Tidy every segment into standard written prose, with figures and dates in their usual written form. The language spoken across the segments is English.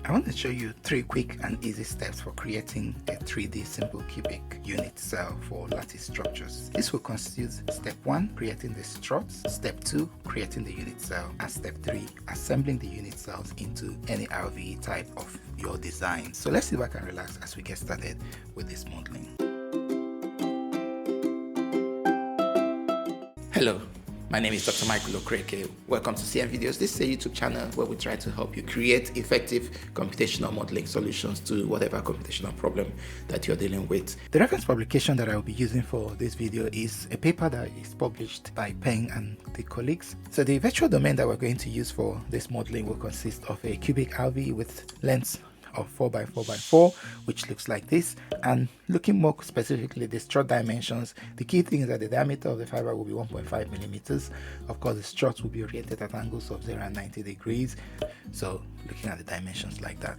I want to show you 3 quick and easy steps for creating a 3D simple cubic unit cell for lattice structures. This will constitute step 1, creating the struts, step 2, creating the unit cell, and step 3, assembling the unit cells into any RVE type of your design. So let's sit back and relax as we get started with this modeling. Hello. My name is Dr. Michael Okreke. Welcome to CM Videos. This is a YouTube channel where we try to help you create effective computational modeling solutions to whatever computational problem that you're dealing with. The reference publication that I will be using for this video is a paper that is published by Peng and the colleagues. So the virtual domain that we're going to use for this modeling will consist of a cubic RV with lengths of 4x4x4, which looks like this. And looking more specifically, the strut dimensions, the key thing is that the diameter of the fiber will be 1.5 millimeters. Of course, the struts will be oriented at angles of 0 and 90 degrees. So looking at the dimensions like that.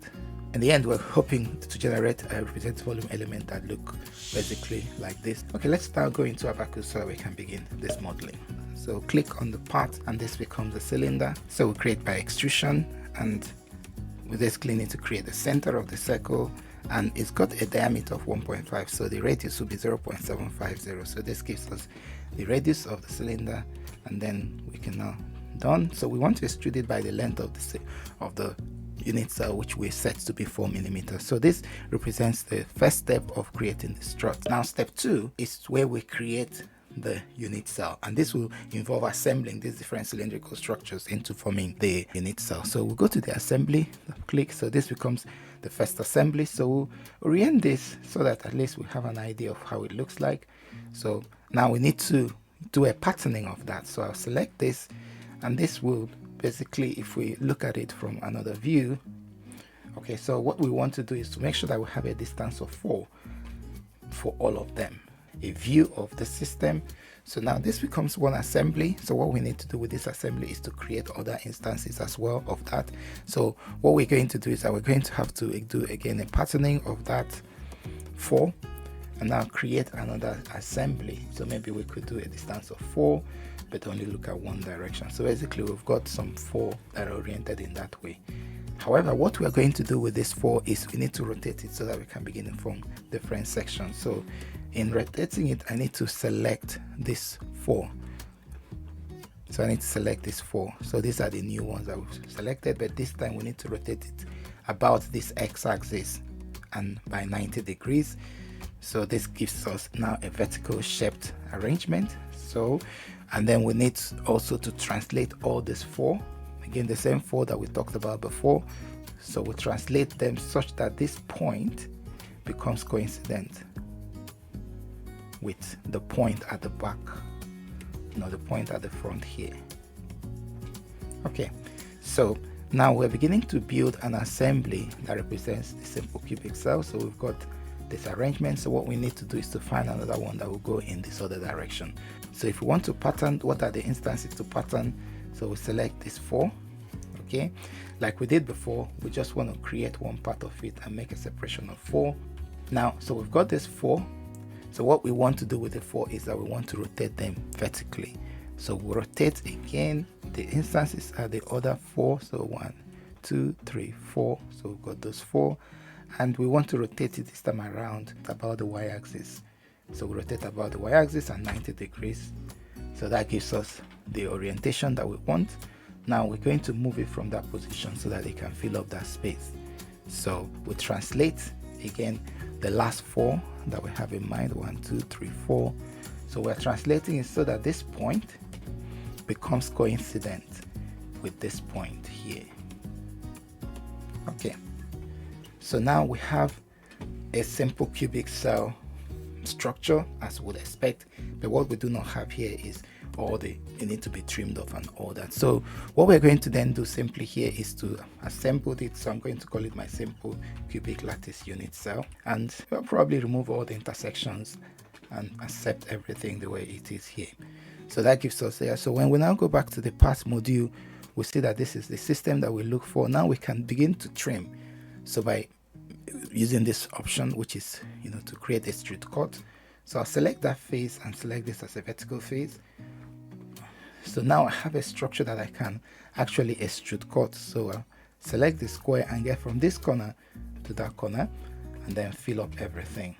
In the end, we're hoping to generate a representative volume element that look basically like this. Okay, let's now go into ABAQUS so we can begin this modeling. So click on the part and this becomes a cylinder. So we create by extrusion, and we basically need to create the center of the circle, and it's got a diameter of 1.5, so the radius will be 0.750. So this gives us the radius of the cylinder, and then we can now done. So we want to extrude it by the length of the unit cell, which we set to be 4 millimeters. So this represents the first step of creating the strut. Now step 2 is where we create the unit cell, and this will involve assembling these different cylindrical structures into forming the unit cell. So we'll go to the assembly, click, so this becomes the first assembly. So we'll orient this so that at least we have an idea of how it looks like. So now we need to do a patterning of that. So I'll select this, and this will basically, if we look at it from another view, okay, so what we want to do is to make sure that we have a distance of 4 for all of them, a view of the system. So now this becomes one assembly. So what we need to do with this assembly is to create other instances as well of that. So what we're going to do is that we're going to have to do again a patterning of that 4, and now create another assembly. So maybe we could do a distance of 4 but only look at one direction. So basically we've got some 4 that are oriented in that way. However, what we are going to do with this 4 is we need to rotate it so that we can begin to form different sections. So in rotating it, I need to select this 4. So I need to select this 4. So these are the new ones that we've selected, but this time we need to rotate it about this x-axis and by 90 degrees. So this gives us now a vertical shaped arrangement. So, and then we need also to translate all this 4. Again, the same 4 that we talked about before. So we translate them such that this point becomes coincident with the point at the back, the point at the front here. Okay, so now we're beginning to build an assembly that represents the simple cubic cell. So we've got this arrangement. So what we need to do is to find another one that will go in this other direction. So if we want to pattern, what are the instances to pattern? So we select this 4. Okay, like we did before, we just want to create one part of it and make a separation of 4. Now, so we've got this 4. So what we want to do with the 4 is that we want to rotate them vertically. So we rotate again. The instances are the other 4. So 1, 2, 3, 4. So we've got those 4. And we want to rotate it this time around about the y-axis. So we rotate about the y-axis and 90 degrees. So that gives us the orientation that we want. Now we're going to move it from that position so that it can fill up that space. So we translate again the last 4 that we have in mind, 1, 2, 3, 4. So we're translating it so that this point becomes coincident with this point here. Okay, so now we have a simple cubic cell structure as we would expect, but what we do not have here is it need to be trimmed off and all that. So what we're going to then do simply here is to assemble it. So I'm going to call it my simple cubic lattice unit cell, and we'll probably remove all the intersections and accept everything the way it is here. So that gives us there. So when we now go back to the parts module, we see that this is the system that we look for. Now we can begin to trim. So by using this option, which is to create a strut cut. So I'll select that face and select this as a vertical face. So now I have a structure that I can actually extrude cut. So select the square and get from this corner to that corner, and then fill up everything.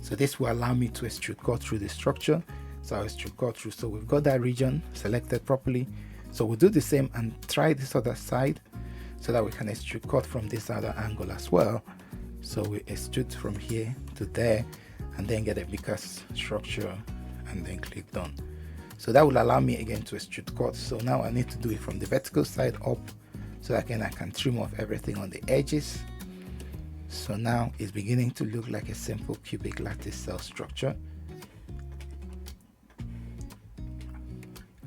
So this will allow me to extrude cut through the structure. So I'll extrude cut through. So we've got that region selected properly. So we'll do the same and try this other side so that we can extrude cut from this other angle as well. So we extrude from here to there and then get a bigger structure and then click done. So that will allow me again to extrude cut. So now I need to do it from the vertical side up, so again I can trim off everything on the edges. So now it's beginning to look like a simple cubic lattice cell structure.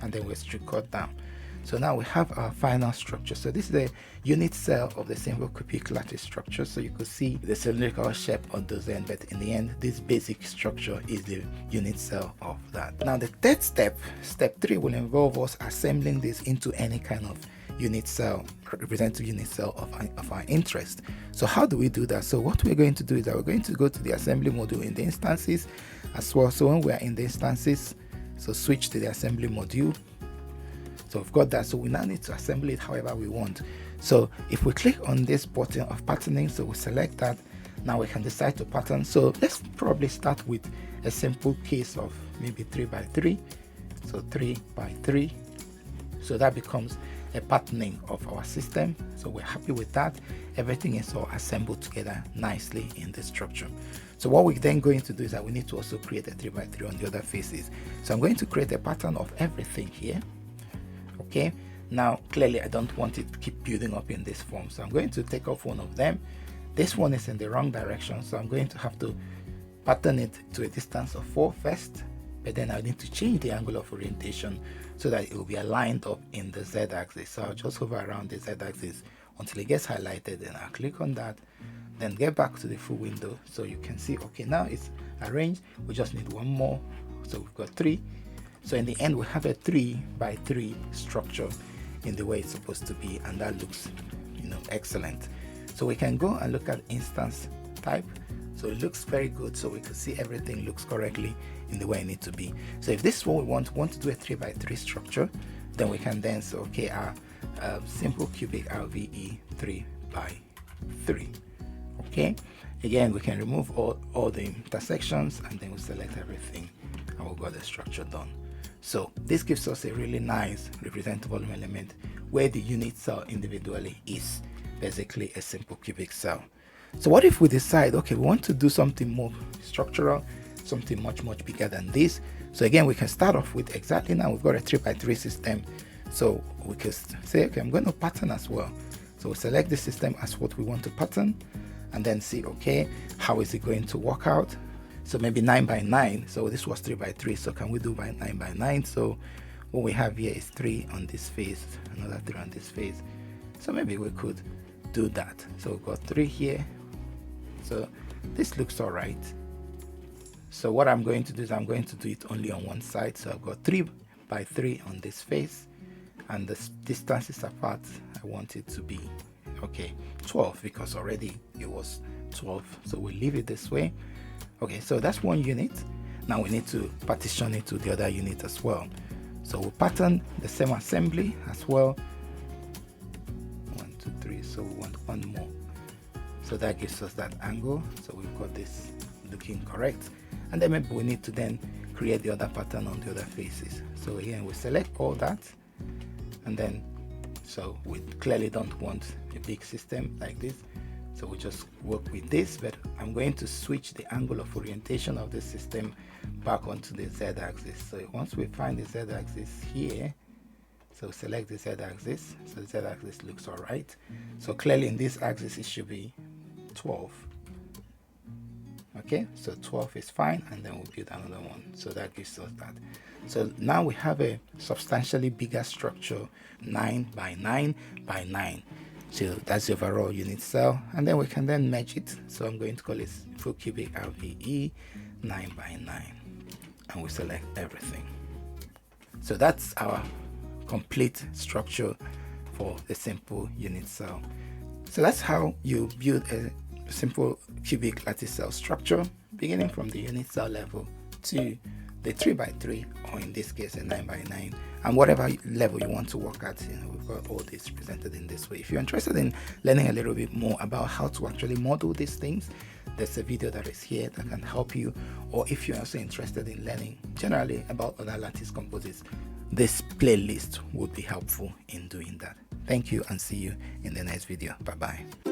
And then we extrude cut down. So now we have our final structure. So this is the unit cell of the simple cubic lattice structure. So you could see the cylindrical shape on those ends, but in the end, this basic structure is the unit cell of that. Now the third step, step 3, will involve us assembling this into any kind of unit cell, representative unit cell of our interest. So how do we do that? So what we're going to do is that we're going to go to the assembly module in the instances as well. So when we are in the instances, so switch to the assembly module. So we've got that. So we now need to assemble it however we want. So if we click on this button of patterning, so we select that, now we can decide to pattern. So let's probably start with a simple case of maybe 3 by 3. So 3 by 3. So that becomes a patterning of our system. So we're happy with that. Everything is all assembled together nicely in the structure. So what we're then going to do is that we need to also create a 3 by 3 on the other faces. So I'm going to create a pattern of everything here. Okay, now clearly I don't want it to keep building up in this form, so I'm going to take off one of them. This one is in the wrong direction, so I'm going to have to pattern it to a distance of 4 first, but then I need to change the angle of orientation so that it will be aligned up in the z-axis. So I'll just hover around the z-axis until it gets highlighted, and I'll click on that, then get back to the full window so you can see, okay, now it's arranged. We just need one more, so we've got 3. So in the end, we have a 3 by 3 structure in the way it's supposed to be, and that looks, excellent. So we can go and look at instance type. So it looks very good. So we can see everything looks correctly in the way it needs to be. So if this is what we want to do a 3 by 3 structure, then we can then say, okay, our simple cubic RVE 3 by 3. Okay. Again, we can remove all the intersections, and then we select everything, and we've got the structure done. So this gives us a really nice representative volume element where the unit cell individually is basically a simple cubic cell. So what if we decide, okay, we want to do something more structural, something much bigger than this? So again, we can start off with exactly now we've got a 3 by 3 system. So we can say, okay, I'm going to pattern as well. So we select the system as what we want to pattern, and then see, okay, how is it going to work out? So maybe 9 by 9. So this was 3 by 3. So can we do by 9 by 9? So what we have here is 3 on this face, another 3 on this face. So maybe we could do that. So we've got 3 here. So this looks all right. So what I'm going to do is I'm going to do it only on one side. So I've got 3 by 3 on this face, and the distances apart, I want it to be, okay, 12, because already it was 12. So we'll leave it this way. Okay, so that's one unit. Now we need to partition it to the other unit as well. So we'll pattern the same assembly as well. 1, 2, 3. So we want one more. So that gives us that angle. So we've got this looking correct. And then maybe we need to then create the other pattern on the other faces. So again, we select all that. And then, so we clearly don't want a big system like this. So we just work with this, but I'm going to switch the angle of orientation of the system back onto the z-axis. So once we find the z-axis here, so select the z-axis. So the z-axis looks all right. So clearly in this axis, it should be 12. Okay, so 12 is fine, and then we'll build another one. So that gives us that. So now we have a substantially bigger structure, 9 by 9 by 9. So that's the overall unit cell, and then we can then merge it. So I'm going to call it full cubic RVE 9 by 9, and we select everything. So that's our complete structure for the simple unit cell. So that's how you build a simple cubic lattice cell structure, beginning from the unit cell level to the 3 by 3, or in this case a 9 by 9, and whatever level you want to work at. We've got all this presented in this way. If you're interested in learning a little bit more about how to actually model these things, there's a video that is here that can help you. Or if you're also interested in learning generally about other lattice composites, this playlist would be helpful in doing that. Thank you, and see you in the next video. Bye bye.